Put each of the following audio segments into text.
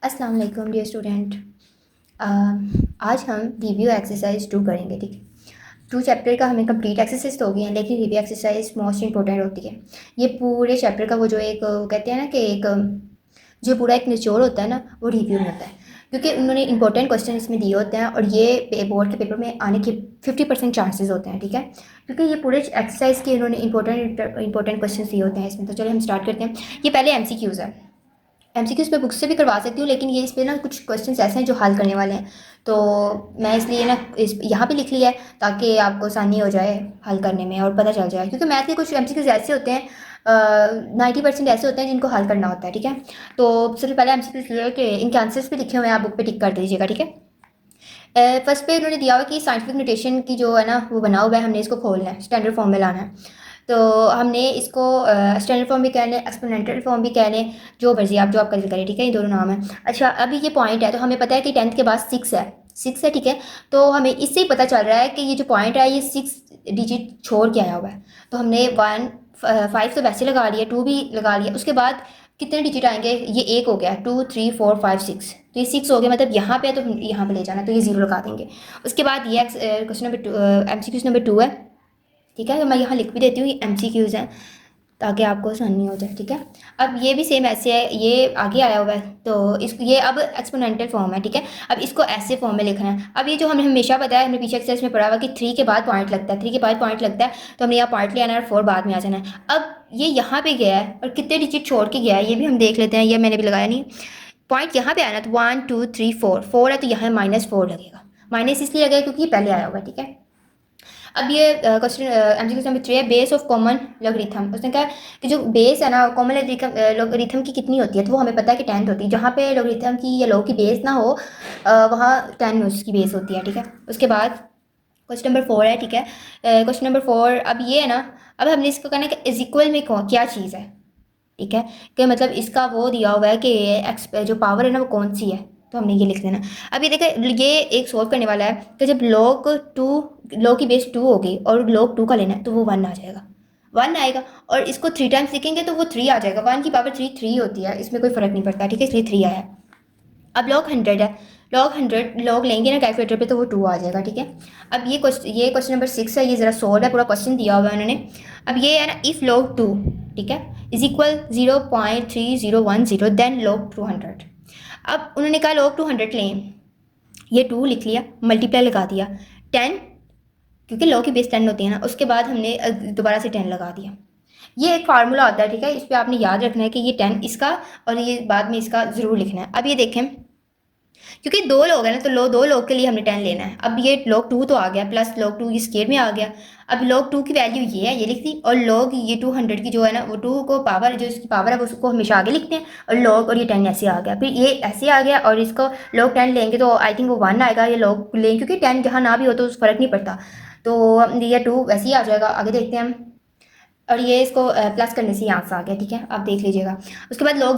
अस्सलाम वालेकुम dear student. आज हम रिव्यू एक्सरसाइज 2 करेंगे। ठीक है, 2 चैप्टर का हमें कंप्लीट एक्सरसाइज तो हो गई है, लेकिन रिव्यू एक्सरसाइज मोस्ट इंपॉर्टेंट होती है। ये पूरे चैप्टर का वो जो एक कहते हैं ना कि एक जो पूरा एक निचोड़ होता है ना, वो रिव्यू में होता है, क्योंकि उन्होंने इंपॉर्टेंट क्वेश्चन इसमें दिए होते हैं और ये बोर्ड के पेपर में आने के 50% चांसेस होते हैं। ठीक है, क्योंकि ये पूरे एक्सरसाइज के उन्होंने इंपॉर्टेंट क्वेश्चन दिए होते हैं इसमें। तो चलिए हम स्टार्ट करते हैं। ये पहले MCQs है। MCQs मैं बुक से भी करवा सकती हूँ, लेकिन ये इस पर ना कुछ क्वेश्चंस ऐसे हैं जो हल करने वाले हैं, तो मैं इसलिए ना इस यहाँ पे लिख लिया है ताकि आपको आसानी हो जाए हल करने में और पता चल जाए, क्योंकि मैथ के कुछ MCQs ऐसे होते हैं 90% ऐसे होते हैं जिनको हल करना होता है। ठीक है, तो सबसे पहले MCQs ये है कि इनके आंसर्स भी लिखे हुए हैं, आप बुक पे टिक कर दीजिएगा। ठीक है, फर्स्ट पे उन्होंने दिया हुआ कि साइंटिफिक नोटेशन की जो है ना वो बना हुआ है, हमने इसको खोलना है, स्टैंडर्ड फॉर्म में लाना है। तो हमने इसको स्टैंडर्ड फॉर्म भी कह लें, एक्सपोनेंशियल फॉर्म भी कह लें, जो मर्जी आप जो आपका दिल करे। ठीक है, ये दोनों नाम है। अच्छा, अभी ये पॉइंट है तो हमें पता है कि 10th के बाद 6 है, 6 है। ठीक है, तो हमें इससे ही पता चल रहा है कि ये जो पॉइंट है ये 6 डिजिट छोड़ के आया हुआ है। तो हमने 1 5 तो वैसे लगा लिया, 2 भी लगा लिया, उसके बाद कितने डिजिट आएंगे, ये एक हो गया, 2 3 4 5 6, तो ये 6 हो गया, मतलब यहाँ पे है तो यहाँ पे ले जाना, तो ये 0 लगा देंगे। उसके बाद ये क्वेश्चन नंबर 2, MCQs नंबर 2 है। ठीक है, तो मैं यहाँ लिख भी देती हूँ, ये MCQs हैं ताकि आपको आसानी हो जाए। ठीक है, अब ये भी सेम ऐसे है, ये आगे आया हुआ है, तो इस ये अब एक्सपोनेंशियल फॉर्म है। ठीक है, अब इसको ऐसे फॉर्म में लिखना है। अब ये जो हमने हमेशा बताया, हमने पीछे एक्सरसाइज में पढ़ा हुआ कि 3 के बाद पॉइंट लगता है, 3 के बाद पॉइंट लगता है, तो हमने यहाँ पॉइंट ले आना है और 4 बाद में आ जाना है। अब ये यहाँ पे गया है और कितने डिजिट छोड़ के गया है ये भी हम देख लेते हैं, ये मैंने भी लगाया नहीं। पॉइंट यहाँ पे आना, तो 1 2 3 4 4 है, तो यहाँ -4 लगेगा। माइनस इसलिए लगेगा क्योंकि ये पहले आया होगा। ठीक है, अब ये क्वेश्चन MCQ नंबर 3 है, बेस ऑफ कॉमन लॉगरिथम। उसने कहा कि जो बेस है ना कॉमन लॉगरिथम की कितनी होती है, तो वो हमें पता है कि 10 होती है। जहाँ पे लॉगरिथम की या लॉग की बेस ना हो वहाँ 10 उसकी बेस होती है। ठीक है, उसके बाद क्वेश्चन नंबर 4 है। ठीक है, क्वेश्चन नंबर 4 अब ये है ना, अब हमने इसको कहना है कि इज इक्वल में क्या चीज़ है। ठीक है, कि मतलब इसका वो दिया हुआ है कि एक्स जो पावर है ना वो कौन सी है, तो हमने ये लिख देना। अब ये देखें, ये एक सोल्व करने वाला है कि जब log की बेस 2 होगी और log 2 का लेना है, तो वो 1 आ जाएगा, 1 आएगा। और इसको 3 टाइम्स लिखेंगे तो वो 3 आ जाएगा। 1 की पावर 3 3 होती है, इसमें कोई फ़र्क नहीं पड़ता। ठीक है, इसलिए 3 आया। अब log 100 है, log 100 log लेंगे ना कैलकुलेटर पे तो वो 2 आ जाएगा। ठीक है, अब ये क्वेश्चन नंबर 6 है, ये ज़रा सोल्व है, पूरा क्वेश्चन दिया हुआ है उन्होंने। अब ये है ना, इफ़ log 2, ठीक है, इज इक्वल 0.3010 देन log 200। अब उन्होंने कहा log 200 लें, ये 2 लिख लिया, मल्टीप्लाई लगा दिया 10, क्योंकि log की बेस 10 होती है ना, उसके बाद हमने दोबारा से 10 लगा दिया। ये एक फार्मूला होता है। ठीक है, इस पर आपने याद रखना है कि ये 10 इसका और ये बाद में इसका ज़रूर लिखना है। अब ये देखें, क्योंकि 2 लोग हैं ना, तो 2 लोग के लिए हमने 10 लेना है। अब ये log 2 तो आ गया, प्लस log 2 ये स्केयर में आ गया। अब log 2 की वैल्यू ये है, ये लिख दी, और log ये 200 की जो है ना, वो 2 को पावर जो इसकी पावर है वो उसको हमेशा आगे लिखते हैं, और log और ये 10 ऐसे आ गया, फिर ये ऐसे आ गया, और इसको log 10 लेंगे तो आई थिंक वो 1 आएगा। ये log लेंगे क्योंकि 10 जहाँ ना भी हो तो उस फ़र्क नहीं पड़ता, तो ये 2 वैसे ही आ जाएगा। आगे देखते हैं हम, और ये इसको प्लस करने से यहाँ से आ गया। ठीक है, आप देख लीजिएगा। उसके बाद log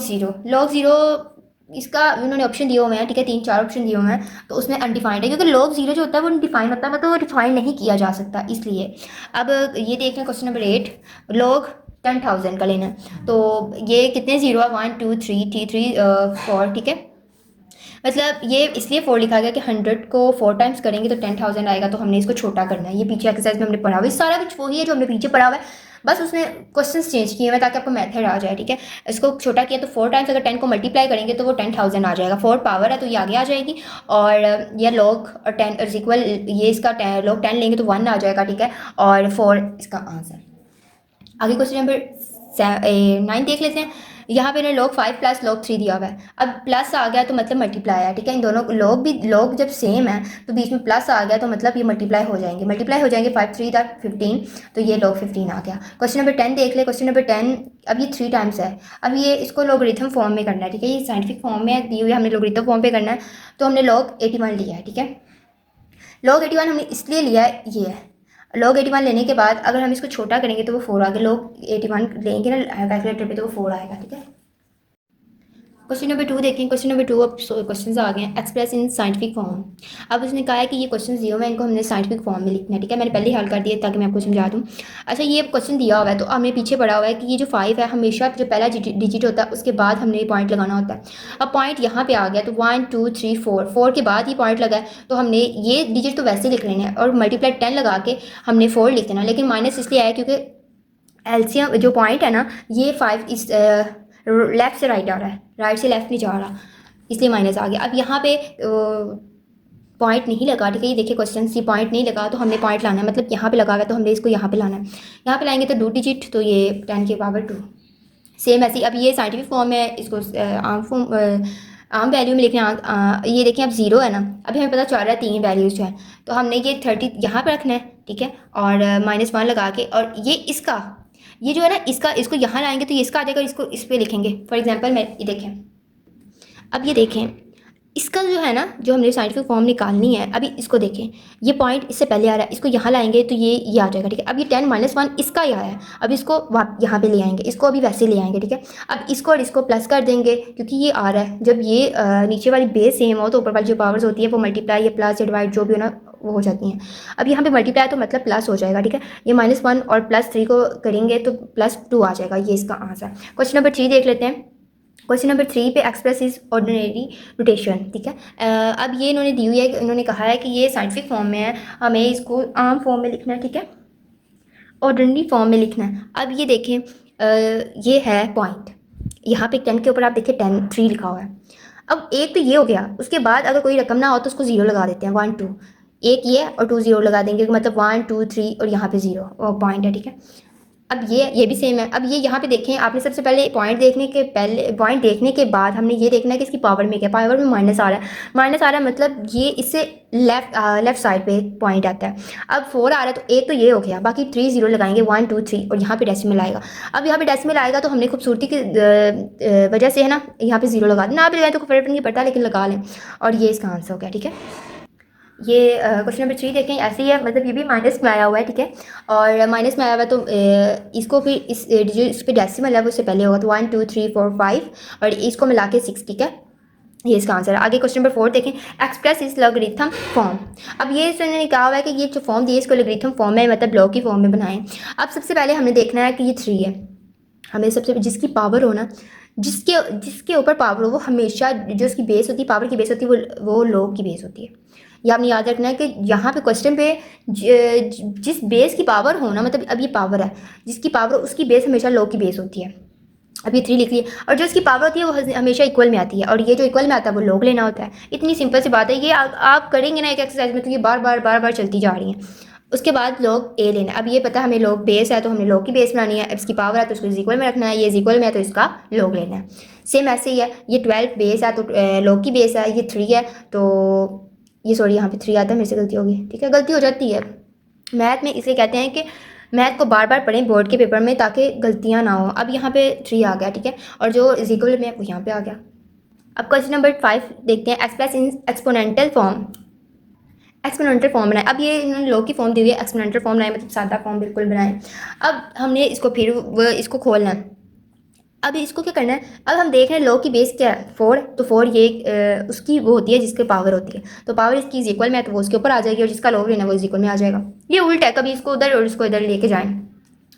0 इसका उन्होंने ऑप्शन दिए हुए हैं। ठीक है, 3 4 ऑप्शन दिए हुए हैं, तो उसमें अनडिफाइंड है, क्योंकि log 0 जो होता है वो डिफाइन होता है, मतलब वो डिफाइन नहीं किया जा सकता, इसलिए। अब ये देख लें क्वेश्चन नंबर 8, log 10,000 का लेना है, तो ये कितने जीरो है, 1 2 3 4। ठीक है, मतलब ये इसलिए 4 लिखा गया कि 100 को 4 टाइम्स करेंगे तो 10,000 आएगा, तो हमने इसको छोटा करना है। ये पीछे एक्सरसाइज में हमने पढ़ा हुआ है, सारा कुछ वही है जो हमने पीछे पढ़ा हुआ है, बस उसने क्वेश्चंस चेंज किए हुए ताकि आपको मेथड आ जाए। ठीक है, इसको छोटा किया तो 4 टाइम्स अगर 10 को मल्टीप्लाई करेंगे तो वो 10,000 आ जाएगा। 4 पावर है तो ये आगे आ जाएगी, और ये log और 10 इक्वल, ये इसका log 10 लेंगे तो 1 आ जाएगा। ठीक है, और 4 इसका आंसर। आगे क्वेश्चन नंबर 9 देख लेते हैं। यहाँ पे ना log 5 प्लस log 3 दिया हुआ है। अब प्लस आ गया तो मतलब मल्टीप्लाई है। ठीक है, इन दोनों log जब सेम है तो बीच में प्लस आ गया तो मतलब ये मल्टीप्लाई हो जाएंगे 5 3 दा 15, तो ये log 15 आ गया। क्वेश्चन नंबर 10 देख ले, क्वेश्चन नंबर 10, अब ये 3 टाइम्स है, अब ये इसको लॉगरिथम फॉर्म में करना है। ठीक है, ये साइंटिफिक फॉर्म में दी हुई है, हमने लॉगरिथम फॉर्म पे करना है, तो हमने log 81 लिया है। ठीक है, log 81 हमने इसलिए लिया है, ये है log 81 लेने के बाद अगर हम इसको छोटा करेंगे तो वो 4 आ गया, log 81 लेंगे ना कैलकुलेटर पे तो वो 4 आएगा। ठीक है, क्वेश्चन नंबर 2 देखें। क्वेश्चन नंबर 2 अब क्वेश्चन आ गए हैं एक्सप्रेस इन साइंटिफिक फॉर्म। अब उसने कहा है कि ये क्वेश्चन दिए हुए हैं, इनको हमने साइंटिफिक फॉर्म में लिखना है। ठीक है, मैंने पहले ही हल कर दिया ताकि मैं आपको समझा दूँ। अच्छा, ये क्वेश्चन दिया हुआ है तो हमने पीछे पढ़ा हुआ है कि ये जो 5 है हमेशा जो पहला डिजिट होता है उसके बाद हमने पॉइंट लगाना होता है। अब पॉइंट यहाँ पे आ गया तो 1 2 3 4 के बाद ये पॉइंट लगा है तो हमने ये डिजिट तो वैसे ही लिख लेने हैं और मल्टीप्लाई 10 लगा के हमने 4 लिख देना। लेकिन माइनस इसलिए आया क्योंकि एलसीएम जो पॉइंट है ना, ये 5 इस लेफ़्ट से राइट आ रहा है, राइट से लेफ़्ट नहीं जा रहा, इसलिए माइनस आ गया। अब यहाँ पे पॉइंट नहीं लगा। ठीक है, ये देखिए क्वेश्चन सी पॉइंट नहीं लगा तो हमने पॉइंट लाना है, मतलब यहाँ पे लगा हुआ तो हमने इसको यहाँ पे लाना है। यहाँ पे लाएंगे तो 2 डिजिट, तो ये 10 की पावर 2। सेम ऐसे ही अब ये साइंटिफिक फॉर्म है, इसको आम वैल्यू में लिखना। ये देखें अब 0 है ना, अभी हमें पता चल रहा है 3 वैल्यूज़ जो है, तो हमने ये 30 यहाँ पे रखना है। ठीक है, और -1 लगा के, और ये इसका ये जो है ना इसका, इसको यहाँ लाएंगे तो ये इसका आ जाएगा, इसको इस पर लिखेंगे। फॉर एग्जांपल मैं ये देखें, अब ये देखें इसका जो है ना, जो हमने साइंटिफिक फॉर्म निकालनी है, अभी इसको देखें, ये पॉइंट इससे पहले आ रहा है, इसको यहाँ लाएंगे तो ये आ जाएगा। ठीक है, अब ये 10 -1 इसका ही आया है, अब इसको यहाँ पे ले आएंगे, इसको अभी वैसे ले आएंगे। ठीक है, अब इसको और इसको प्लस कर देंगे क्योंकि ये आ रहा है। जब ये नीचे वाली बेस सेम हो तो ऊपर वाली जो पावर्स होती है वो मल्टीप्लाई या प्लस या डिवाइड जो भी हो ना वो हो जाती हैं। अब यहाँ पे मल्टीप्लाई तो मतलब प्लस हो जाएगा। ठीक है, ये -1 और +3 को करेंगे तो +2 आ जाएगा, ये इसका आंसर। क्वेश्चन नंबर 3 देख लेते हैं। क्वेश्चन नंबर 3 पे एक्सप्रेस इज ऑर्डिनरी रोटेशन। ठीक है, अब ये इन्होंने दी हुई है, इन्होंने कहा है कि ये साइंटिफिक फॉर्म में है, हमें इसको आम फॉर्म में लिखना है। ठीक है, ऑर्डिनरी फॉर्म में लिखना है। अब ये देखें, ये है पॉइंट, यहाँ पे 10 के ऊपर आप देखिए 3 लिखा हुआ है। अब एक तो ये हो गया, उसके बाद अगर कोई रकम ना हो तो उसको 0 लगा देते हैं, 1 2, एक ये और 2 0 लगा देंगे, मतलब 1 2 3 और यहाँ पे 0 और पॉइंट है। ठीक है, अब ये भी सेम है। अब ये यहाँ पे देखें, आपने सबसे पहले पॉइंट देखने के बाद हमने ये देखना है कि इसकी पावर में क्या, पावर में माइनस आ रहा है, मतलब ये इससे लेफ्ट साइड पे पॉइंट आता है। अब 4 आ रहा है तो एक तो ये हो गया, बाकी 3 0 लगाएंगे, 1 2 3 और यहाँ पे डेसिमल आएगा। अब यहाँ पे डेसिमल आएगा तो हमने खूबसूरती की वजह से है ना यहाँ पे 0 लगा देना, ना भी लगाए तो फर्क नहीं पड़ता, लेकिन लगा लें, और ये इसका आंसर हो गया। ठीक है, ये क्वेश्चन नंबर 3 देखें, ऐसे ही है, मतलब ये भी माइनस में आया हुआ है। ठीक है, और माइनस में आया हुआ है तो इसको फिर इस पे डेसिमल है वो उससे पहले होगा, तो 1 2 3 4 5 और इसको मिला के 6। ठीक है, ये इसका आंसर है। आगे क्वेश्चन नंबर 4 देखें, एक्सप्रेस इस लॉगरिथम फॉर्म। अब ये इन्होंने कहा हुआ है कि ये जो फॉर्म दिए इसको लॉगरिथम फॉर्म में, मतलब लॉग की फॉर्म में बनाएं। अब सबसे पहले हमने देखना है कि ये 3 है, हमें सबसे जिसकी पावर हो ना, जिसके ऊपर पावर हो वो हमेशा जो उसकी बेस होती है, पावर की बेस होती है, वो लॉग की बेस होती है। ये आपने याद रखना है कि यहाँ पे क्वेश्चन पे जिस बेस की पावर हो ना, मतलब अब ये पावर है, जिसकी पावर उसकी बेस हमेशा लॉग की बेस होती है। अब ये 3 लिख लिए, और जो इसकी पावर होती है वो हमेशा इक्वल में आती है, और ये जो इक्वल में आता है वो लॉग लेना होता है। इतनी सिंपल सी बात है, ये आप करेंगे ना एक एक्सरसाइज में तो ये बार बार चलती जा रही हैं। उसके बाद लॉग ए लेना। अब ये पता है हमें लॉग बेस है तो हमने लॉग की बेस बनानी है, अब इसकी पावर है तो उसको इक्वल में रखना है, ये इक्वल में है तो इसका लॉग लेना है। सेम ऐसे ही है, ये 12 बेस है तो लॉग की बेस है, ये 3 है तो ये, सॉरी यहाँ पे 3 आता है, मेरे से गलती होगी। ठीक है, गलती हो जाती है मैथ में, इसलिए कहते हैं कि मैथ को बार बार पढ़ें बोर्ड के पेपर में ताकि गलतियाँ ना हो। अब यहाँ पे 3 आ गया। ठीक है, और जो इक्वल में है वो यहाँ पे आ गया। अब क्वेश्चन नंबर 5 देखते हैं, express in exponential form. Exponential form बनाए। अब ये इन्होंने लॉग की फॉर्म दी हुई है, एक्सपोनेंटल फॉर्म बनाए, मतलब सादा फॉर्म बिल्कुल बनाए। अब हमने इसको फिर इसको खोलना है। अब इसको क्या करना है, अब हम देख रहे हैं लॉग की बेस क्या है, 4, तो 4 ये उसकी वो होती है जिसकी पावर होती है, तो पावर इसकी इज इक्वल में है तो वो उसके ऊपर आ जाएगी, और जिसका लॉग लेना है वो इज इक्वल में आ जाएगा। ये उल्टा है, कभी इसको उधर और इसको इधर लेके जाएं।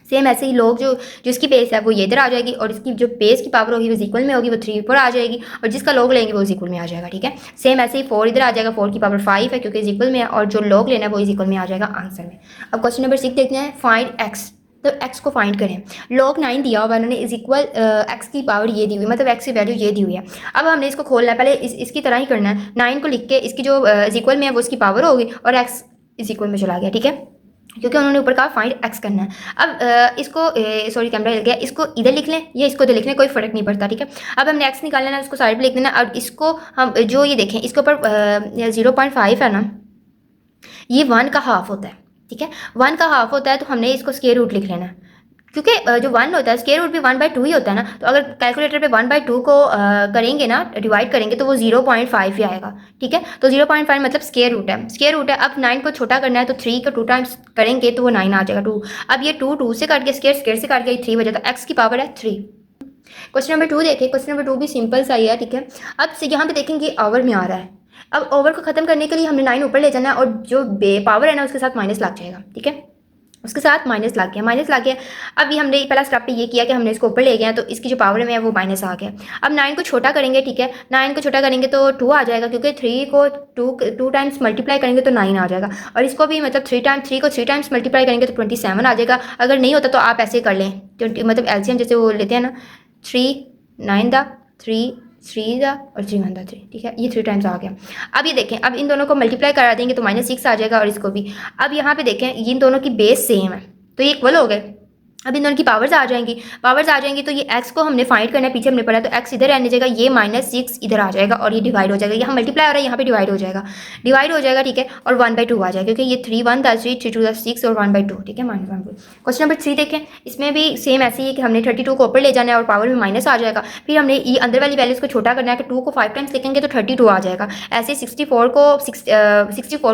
सेम ऐसे ही लॉग जो जिसकी बेस है वो ये इधर आ जाएगी, और इसकी जो बेस की पावर होगी वो इक्वल में होगी, वो 3 ऊपर आ जाएगी, और जिसका लॉग लेंगे वो इक्वल में आ जाएगा। ठीक है, सेम ऐसे ही 4 इधर आ जाएगा, 4 की पावर 5 है क्योंकि इक्वल में है, और जो लॉग लेना है वो इक्वल में आ जाएगा आंसर में। अब क्वेश्चन नंबर 6 देखते हैं, फाइंड एक्स। तो x को फाइंड करें। लॉग 9 दिया हुआ उन्होंने, इज इक्वल x की पावर ये दी हुई, मतलब x की वैल्यू ये दी हुई है। अब हमने इसको खोलना है, पहले इसकी तरह ही करना है, 9 को लिख के इसकी जो इज इक्वल में है वो इसकी पावर होगी, और x इज इक्वल में चला गया। ठीक है, क्योंकि उन्होंने ऊपर कहा फाइंड x करना है। अब इसको सॉरी कैमरा हिल गया, इसको इधर लिख लें या इसको इधर लिख लें, कोई फ़र्क नहीं पड़ता। ठीक है, अब हमने x निकालना है, उसको साइड पे लिख देना। अब इसको हम जो ये देखें, इसके ऊपर 0.5 है ना, ये 1 का हाफ होता है। ठीक है, 1 का हाफ होता है तो हमने इसको स्क्वायर रूट लिख लेना है, क्योंकि जो 1 होता है स्क्वायर रूट भी 1/2 ही होता है ना, तो अगर कैलकुलेटर पे 1/2 को करेंगे ना, डिवाइड करेंगे तो वो 0.5 ही आएगा। ठीक है, तो 0.5 मतलब स्क्वायर रूट है, स्क्वायर रूट है। अब 9 को छोटा करना है तो 3 को 2 टाइम्स करेंगे तो वो 9 आ जाएगा, 2। अब ये 2 से काट गया, स्क्वायर से काट गया, 3 बचा, तो x की पावर है 3। क्वेश्चन नंबर 2 देखें। क्वेश्चन नंबर 2 भी सिंपल सा ही है, ठीक है। अब से यहाँ पे देखेंगे ओवर में आ रहा है। अब ओवर को खत्म करने के लिए हमने 9 ऊपर ले जाना है और जो पावर है ना उसके साथ माइनस लग जाएगा, ठीक है। उसके साथ माइनस लग गया, माइनस लग गया। अब ये हमने पहला स्टेप पे ये किया कि हमने इसको ऊपर ले गया तो इसकी जो पावर में है वो माइनस आ गया। अब 9 को छोटा करेंगे, ठीक है। 9 को छोटा करेंगे तो 2 आ जाएगा, क्योंकि 3 को 2 टाइम्स मल्टीप्लाई करेंगे तो 9 आ जाएगा। और इसको भी मतलब 3 को 3 टाइम्स मल्टीप्लाई करेंगे तो 27 आ जाएगा। अगर नहीं होता तो आप ऐसे कर लें, 20 मतलब एलसीएम जैसे वो लेते हैं ना, 3 9 दा 3 3 दा और 3 1 दा 3, ठीक है। ये 3 टाइम्स आ गया। अब ये देखें, अब इन दोनों को मल्टीप्लाई करा देंगे तो -6 आ जाएगा और इसको भी। अब यहाँ पे देखें इन दोनों की बेस सेम है तो ये इक्वल हो गए। अब इन दोनों की पावर्स आ जाएंगी, तो ये x को हमने फाइंड करना है, पीछे हमने पढ़ा तो x इधर रहने जाएगा, ये -6 इधर आ जाएगा और ये डिवाइड हो जाएगा। यहाँ मल्टीप्लाई हो रहा है, यहाँ पे डिवाइड हो जाएगा, ठीक है। और 1/2 आ जाएगा, क्योंकि ये 3 1 दा 3 3 2 दा 6 और 1/2, ठीक है, -1/2। क्वेश्चन नंबर 3 देखें। इसमें भी सेम ऐसे ही है कि हमने 32 को ऊपर ले जाना है और पावर में माइनस आ जाएगा। फिर हमने ये अंदर वाली वैल्यूज को छोटा करना है कि 2 को 5 टाइम्स लिखेंगे तो 32 आ जाएगा। ऐसे 64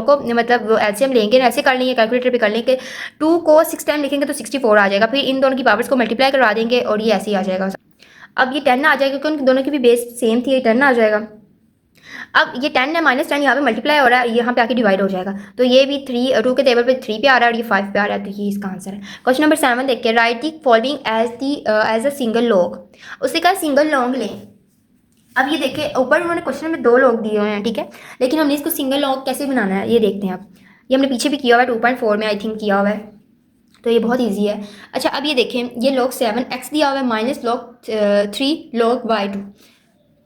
को मतलब एलसीएम लेंगे, ऐसे कर लेंगे, कैलकुलेटर पे कर लेंगे। 2 को 6 टाइम लिखेंगे तो 64 आ जाएगा। फिर इन दोनों की पावर्स को मल्टीप्लाई करवा देंगे और ये ऐसे ही आ जाएगा। अब ये 10 आ जाएगा, क्योंकि उन दोनों की भी बेस सेम थी, ये 10 आ जाएगा। अब ये 10 है, -10 यहाँ पे मल्टीप्लाई हो रहा है, यहाँ पे आके डिवाइड हो जाएगा। तो ये भी 2 के टेबल पे 3 पे आ रहा है और ये 5 पे आ रहा है, तो ये इसका आंसर है। क्वेश्चन नंबर 7 देखिए। Write the following as a single log. उससे कहा सिंगल लॉग लें। अब ये देखिए ऊपर उन्होंने क्वेश्चन में 2 लॉग दिए हुए हैं, ठीक है। लेकिन हमने इसको सिंगल लॉग कैसे बनाना है ये देखते हैं। अब ये हमने पीछे भी किया हुआ है, 2.4 में आई थिंक किया हुआ है, तो ये बहुत इजी है। अच्छा अब ये देखें, ये log 7x दिया हुआ है -log 3 log y2।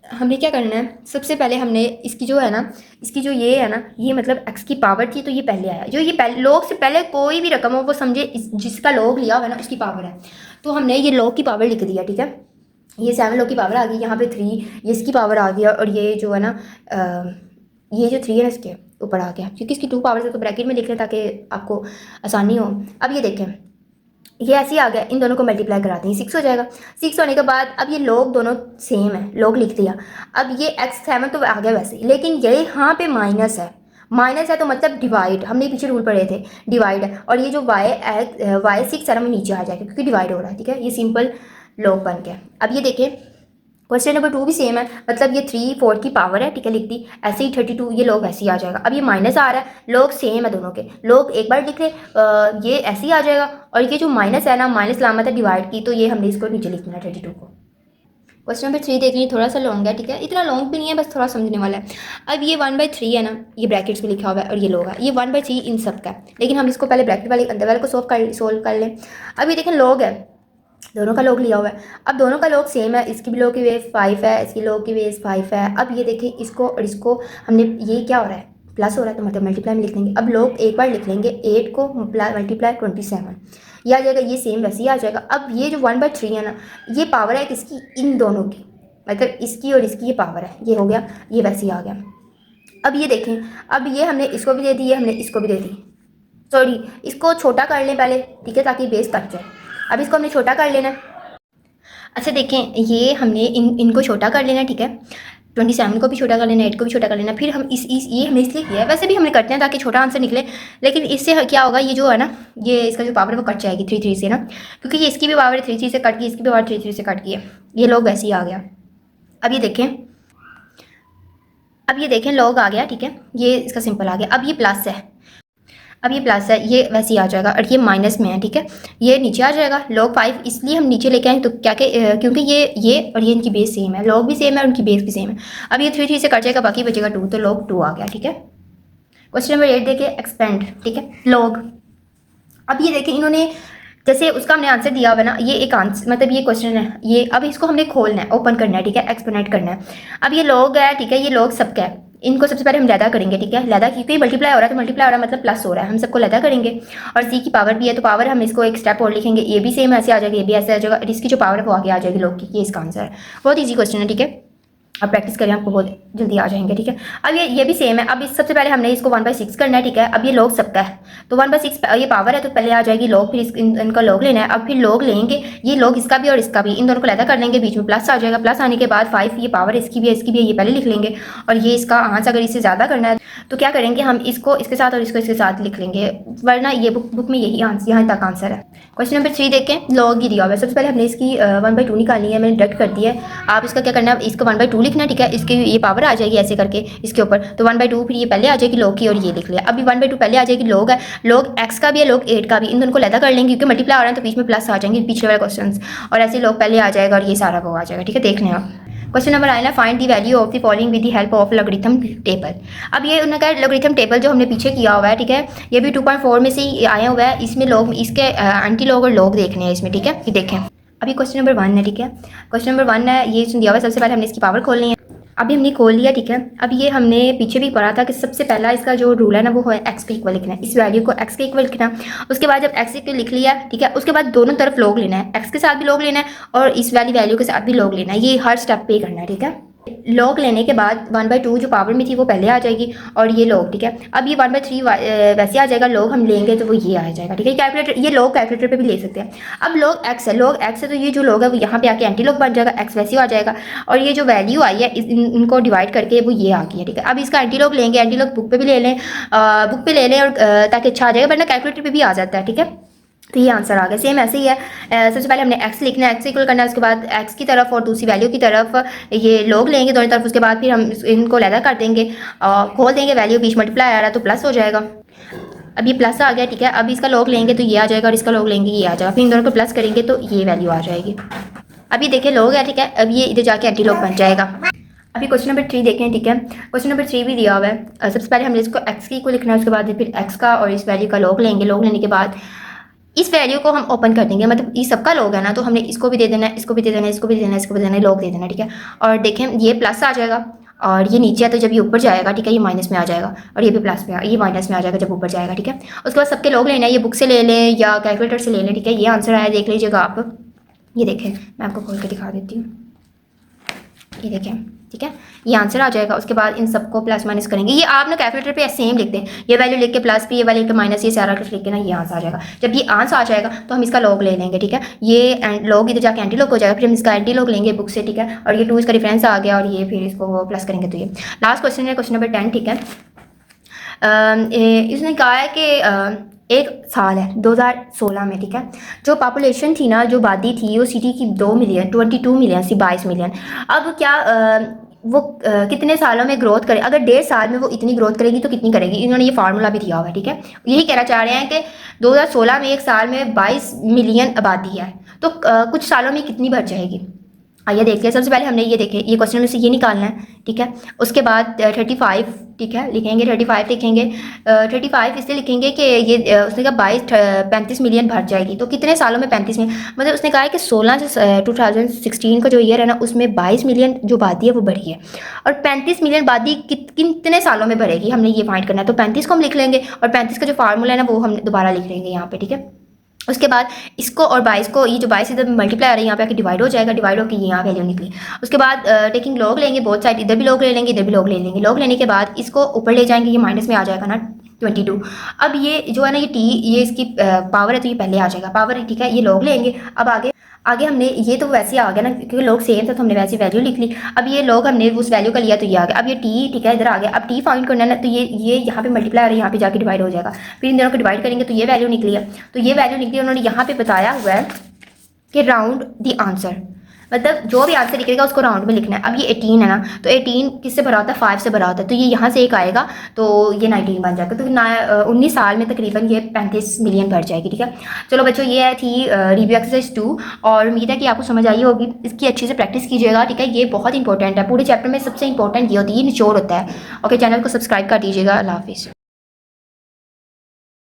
हमने क्या करना है, सबसे पहले हमने इसकी जो है ना, इसकी जो ये है ना, ये मतलब x की पावर थी तो ये पहले आया। जो ये पहले log से पहले कोई भी रकम हो वो समझे जिसका log लिया हुआ है ना उसकी पावर है। तो हमने ये log की पावर लिख दिया, ठीक है। ये 7 log की पावर आ गई, यहाँ पे 3 ये इसकी पावर आ गया और ये जो है ना ये जो 3 है इसके ऊपर आ गया, क्योंकि इसकी 2 पावर्स है तो ब्रैकेट में लिख लें ताकि आपको आसानी हो। अब ये देखें ये ऐसे ही आ गया, इन दोनों को मल्टीप्लाई कराते हैं 6 हो जाएगा। 6 होने के बाद अब ये लोग दोनों सेम है, लोग लिख दिया। अब ये x7 तो आ गया वैसे ही, लेकिन ये यहाँ पे माइनस है तो मतलब डिवाइड, हमने पीछे रूल पढ़े थे, डिवाइड है। और ये जो y6 है ना नीचे आ जाएगा क्योंकि डिवाइड हो रहा है, ठीक है। ये सिंपल लोग बन गया। अब ये देखें क्वेश्चन नंबर 2 भी सेम है, मतलब ये 3/4 की पावर है, ठीक है, लिख दी। ऐसे ही 32 ये लोग ऐसे ही आ जाएगा। अब ये माइनस आ रहा है, लोग सेम है दोनों के, लोग एक बार लिख ले ये ऐसे ही आ जाएगा। और ये जो माइनस है ना, माइनस लामत है डिवाइड की, तो ये हमने इसको नीचे लिखना है 32 को। क्वेश्चन नंबर 3 देख लीजिए, थोड़ा सा लॉन्ग है, ठीक है, इतना लॉन्ग भी नहीं है, बस थोड़ा समझने वाला है। अब ये 1/3 है ना, ये ब्रैकेट्स में लिखा हुआ है और ये लोग है, ये 1/3 इन सब का है। लेकिन हम इसको पहले ब्रैकेट वाले अंदर वाले को सोल्व कर लें। अब ये देखें लोग है, दोनों का लोग लिया हुआ है। अब दोनों का लोग सेम है, इसकी भी लोग की बेस 5 है, इसकी लोग की बेस 5 है। अब ये देखिए इसको और इसको हमने, ये क्या हो रहा है, प्लस हो रहा है, तो मतलब मल्टीप्लाई में लिख लेंगे। अब लोग एक बार लिख लेंगे, 8 को मल्टीप्लाई 27 ये आ जाएगा, ये सेम वैसे ही आ जाएगा। अब ये जो 1/3 है ना, ये पावर है किसकी, इन दोनों की, मतलब इसकी और इसकी ये पावर है, ये हो गया, ये वैसे ही आ गया। अब ये देखें, अब ये हमने इसको भी दे दी, ये हमने इसको भी दे दी, सॉरी इसको छोटा कर लें पहले, ठीक है, ताकि बेस कट जाए। अब इसको हमने छोटा कर लेना। अच्छा देखें, ये हमने इनको छोटा कर लेना, ठीक है। 27 को भी छोटा कर लेना, 8 को भी छोटा कर लेना। फिर हम ये हमने इसलिए किया है, वैसे भी हमने करते हैं ताकि छोटा आंसर निकले, लेकिन इससे क्या होगा, ये जो है ना, ये इसका जो पावर है वो कट जाएगी 3 से ना, क्योंकि ये इसकी भी पावर 3 से कट गई, इसकी भी पावर 3 से कट गई है। ये लोग वैसे ही आ गया। अब ये देखें लॉग आ गया, ठीक है, ये इसका सिंपल आ गया। अब ये प्लस है, अब ये प्लस है, ये वैसे ही आ जाएगा और ये माइनस में है, ठीक है, ये नीचे आ जाएगा। log 5 इसलिए हम नीचे लेके आए तो क्या क्योंकि ये और ये इनकी बेस सेम है, log भी सेम है, उनकी बेस भी सेम है। अब ये 3 से कट जाएगा, बाकी बचेगा 2, तो log 2 आ गया, ठीक है। क्वेश्चन नंबर 8 देखिए, एक्सपेंड, ठीक है, log। अब ये देखिए इन्होंने जैसे उसका हमने आंसर दिया हुआ है ना, ये एक आंसर मतलब ये क्वेश्चन है, ये अब इसको हमने खोलना है, ओपन करना है, ठीक है, एक्सपोनेंट करना है। अब ये log है, ठीक है, ये log सबका है, इनको सबसे पहले हम लैदा करेंगे, ठीक है, लैदा क्योंकि मल्टीप्लाई हो रहा है तो मल्टीप्लाई हो रहा है मतलब प्लस हो रहा है, हम सबको लैदा करेंगे। और सी की पावर भी है तो पावर हम इसको एक स्टेप और लिखेंगे, ये भी सेम ऐसे आ जाएगा, ये भी ऐसे आ जाएगा, और इसकी जो पावर है वो आगे आ जाएगी log की, ये इसका आंसर है। बहुत ईजी क्वेश्चन है, ठीक है। अब प्रैक्टिस करें, आपको बहुत जल्दी आ जाएंगे, ठीक है। अब ये भी सेम है। अब इस सबसे पहले हमने इसको 1/6 करना है, ठीक है। अब ये लॉग सबका है, तो 1/6 ये पावर है, तो पहले आ जाएगी लॉग, फिर इनका लॉग लेना है। अब फिर लॉग लेंगे, ये लॉग इसका भी और इसका भी, इन दोनों को लैदा कर लेंगे, बीच में प्लस आ जाएगा। प्लस आने के बाद 5, ये पावर इसकी भी है, इसकी भी है, ये पहले लिख लेंगे। और ये इसका आंसर अगर इससे ज़्यादा करना है तो क्या करेंगे, हम इसको इसके साथ और इसको इसके साथ लिख लेंगे, वरना ये बुक में यही आंसर, यहाँ तक आंसर है। क्वेश्चन नंबर 3 देखें, लॉग ही दिया हुआ है। सबसे पहले हमने इसकी 1/2 निकालनी है, मैंने डिडक्ट कर दिया है। आप इसका क्या करना है, इसका 1/2 लिखना है, ठीक है। इसकी ये पावर आ जाएगी ऐसे करके इसके ऊपर, तो 1/2 फिर ये पहले आ जाएगी लॉग की, और ये लिख लिया। अभी 1/2 पहले आ जाएगी लॉग है, लॉग एक्स का भी है, लॉग 8 का भी, इन दोनों को लैदा कर लेंगे क्योंकि मल्टीप्लाई आ रहा है, तो बीच में प्लस आ जाएंगे पिछले वाले क्वेश्चन, और ऐसे लॉग पहले आ जाएगा और ये सारा वो आ जाएगा, ठीक है। देख लें आप। क्वेश्चन नंबर आया ना, find the value of the following with the help of logarithm table. अब ये उन्होंने कहा लॉगरिथम टेबल जो हमने पीछे किया हुआ है, ठीक है, ये भी 2.4 में से ही आया हुआ है। इसमें लॉग, इसके एंटी लॉग और लॉग देखने हैं इसमें, ठीक है। ये देखें, अभी क्वेश्चन नंबर 1 है, ठीक है। क्वेश्चन नंबर 1 है, ये दिया हुआ है। सबसे पहले हमने इसकी पावर खोलनी है। अभी हमने खोल लिया, ठीक है। अब ये हमने पीछे भी पढ़ा था कि सबसे पहला इसका जो रूल है ना, वो है एक्स के इक्वल लिखना है, इस वैल्यू को एक्स के इक्वल लिखना। उसके बाद जब एक्स इक्वल लिख लिया, ठीक है, उसके बाद दोनों तरफ लॉग लेना है, एक्स के साथ भी लॉग लेना है और इस वाली वैल्यू के साथ भी लॉग लेना है। ये हर स्टेप पे करना है, ठीक है। लॉग लेने के बाद 1/2 जो पावर में थी वो पहले आ जाएगी, और ये लॉग, ठीक है। अब ये 1/3 वैसे आ जाएगा, लॉग हम लेंगे तो वो ये आ जाएगा, ठीक है। कैलकुलेटर, ये लॉग कैलकुलेटर पे भी ले सकते हैं। अब लॉग एक्स है, लॉग एक्स है, तो ये जो लॉग है वो यहाँ पे आके एंटी लॉग बन जाएगा, एक्स वैसे आ जाएगा। और ये जो वैल्यू आई है इनको डिवाइड करके वो ये आ गई है, ठीक है। अब इसका एंटी लॉग लेंगे, एंटी लॉग बुक पे भी ले लें, बुक पे ले लें, और ताकि अच्छा आ जाएगा, वरना कैलकुलेटर पे भी आ जाता है, ठीक है। तो ये आंसर आ गया, सेम ऐसे ही है। सबसे पहले हमने एक्स लिखना है, एक्स इक्वल करना है, उसके बाद एक्स की तरफ और दूसरी वैल्यू की तरफ ये लॉग लेंगे दोनों तरफ। उसके बाद फिर हम इनको लैदा कर देंगे, खोल देंगे, वैल्यू बीच मल्टीप्लाई आ रहा है तो प्लस हो जाएगा। अब ये प्लस आ गया, ठीक है। अब इसका लॉग लेंगे तो ये आ जाएगा, और इसका लॉग लेंगे ये आ जाएगा, फिर इन दोनों को प्लस करेंगे तो ये वैल्यू आ जाएगी। अभी देखिए लॉग है, ठीक है। अब ये इधर जाके एंटी लॉग बन जाएगा। अभी क्वेश्चन नंबर 3 देखें, ठीक है। क्वेश्चन नंबर 3 भी दिया हुआ है। सबसे पहले हमने इसको एक्स की को लिखना है, उसके बाद फिर एक्स का और इस वैल्यू का लॉग लेंगे। लॉग लेने के बाद इस वैल्यू को हम ओपन कर देंगे, मतलब ये सबका लॉग है ना, तो हमने इसको भी दे देना है, इसको भी दे देना है, इसको भी दे देना है, इसको भी दे देना है, लॉग दे देना है, ठीक है। और देखें ये प्लस आ जाएगा, और ये नीचे है तो जब ये ऊपर जाएगा, ठीक है, ये माइनस में आ जाएगा, और ये भी प्लस में, ये माइनस में आ जाएगा जब ऊपर जाएगा, ठीक है। उसके बाद सबके लॉग लेना है, ये बुक से ले लें या कैलकुलेटर से ले लें, ठीक है। ये आंसर आया, देख लीजिएगा आप। ये देखें, मैं आपको खोल के दिखा देती हूँ, ये देखें, ठीक है। ये आंसर आ जाएगा। उसके बाद इन सबको प्लस माइनस करेंगे, ये आप ना कैलकुलेटर पे सेम लिख दें, ये वैल्यू लिख के प्लस पे, ये वैल्यू लिख के माइनस, ये सारा कुछ लिख के ना ये आंसर आ जाएगा। जब ये आंसर आ जाएगा तो हम इसका लॉग ले लेंगे, ठीक है। ये लॉग इधर जाके एंटी लॉग हो जाएगा, फिर हम इसका एंटी लॉग लेंगे बुक से, ठीक है। और ये 2 इसका डिफरेंस आ गया, और ये फिर इसको प्लस करेंगे तो ये लास्ट क्वेश्चन है, क्वेश्चन नंबर 10, ठीक है। इसने कहा है कि एक साल है 2016 में, ठीक है, जो पॉपुलेशन थी ना, जो आबादी थी वो सिटी की 2 मिलियन 22 मिलियन से 22 मिलियन। अब क्या वो कितने सालों में ग्रोथ करे, अगर 1.5 साल में वो इतनी ग्रोथ करेगी तो कितनी करेगी। इन्होंने ये फार्मूला भी दिया हुआ है, ठीक है। यही कहना चाह रहे हैं कि 2016 में एक साल में 22 मिलियन आबादी है, तो कुछ सालों में कितनी बढ़ जाएगी। आइए देखते हैं। सबसे पहले हमने ये देखे, ये क्वेश्चन में से ये निकालना है, ठीक है। उसके बाद 35, ठीक है, लिखेंगे 35 लिखेंगे। 35 इसलिए लिखेंगे कि ये उसने कहा 35 मिलियन भर जाएगी, तो कितने सालों में 35 मिलियन, मतलब उसने कहा है कि 16 से 2016 का जो ईयर है ना, उसमें 22 मिलियन जो आबादी है वो बढ़ी है, और 35 मिलियन आबादी कितने सालों में बढ़ेगी, हमने ये फाइंड करना है। तो 35 को हम लिख लेंगे, और 35 का जो फार्मूला है ना वो हम दोबारा लिख लेंगे यहाँ पे, ठीक है। उसके बाद इसको और 22 को, ये जो 22 इधर मल्टीप्लाई आ रहा है यहाँ पे आके डिवाइड हो जाएगा, डिवाइड होकर ये यहाँ वैल्यू निकली। उसके बाद टेकिंग लॉग लेंगे, बहुत साइड इधर भी लॉग ले लेंगे, इधर भी लॉग ले लेंगे। लॉग लेने के बाद इसको ऊपर ले जाएंगे, ये माइनस में आ जाएगा ना 22। अब ये जो है ना, ये टी, ये इसकी पावर है तो ये पहले आ जाएगा, पावर, ठीक है। ये लॉग लेंगे। अब आगे हमने ये तो वैसे आ गया ना, क्योंकि लोग सेम था तो हमने वैसी वैल्यू लिख ली। अब ये लोग हमने उस वैल्यू का लिया तो ये आ गया। अब ये टी, ठीक है, इधर आ गया। अब टी फाइंड करना है ना, तो ये यहाँ पे मल्टीप्लाई आ रहा है, यहाँ पे जाके डिवाइड हो जाएगा। फिर इन दोनों को डिवाइड करेंगे तो ये वैल्यू निकली है। तो ये वैल्यू निकली, उन्होंने यहाँ पे बताया हुआ है कि राउंड द आंसर, मतलब जो भी आंसर निकलेगा उसको राउंड में लिखना है। अब ये 18 है ना, तो 18 किससे भरा होता है, 5 से भरा होता है, तो ये यहाँ से एक आएगा तो ये 19 बन जाएगा। तो 19 साल में तकरीबन ये 35 मिलियन भर जाएगी, ठीक है। चलो बच्चों, ये थी रिव्यू एक्सरसाइज 2, और उम्मीद है कि आपको समझ आई होगी। इसकी अच्छे से प्रैक्टिस कीजिएगा, ठीक है। ये बहुत इंपॉर्टेंट है, पूरे चैप्टर में सबसे इंपॉर्टेंट ये होती है, निचोड़ होता है। ओके, चैनल को सब्सक्राइब कर दीजिएगा। अल्लाह हाफिज़।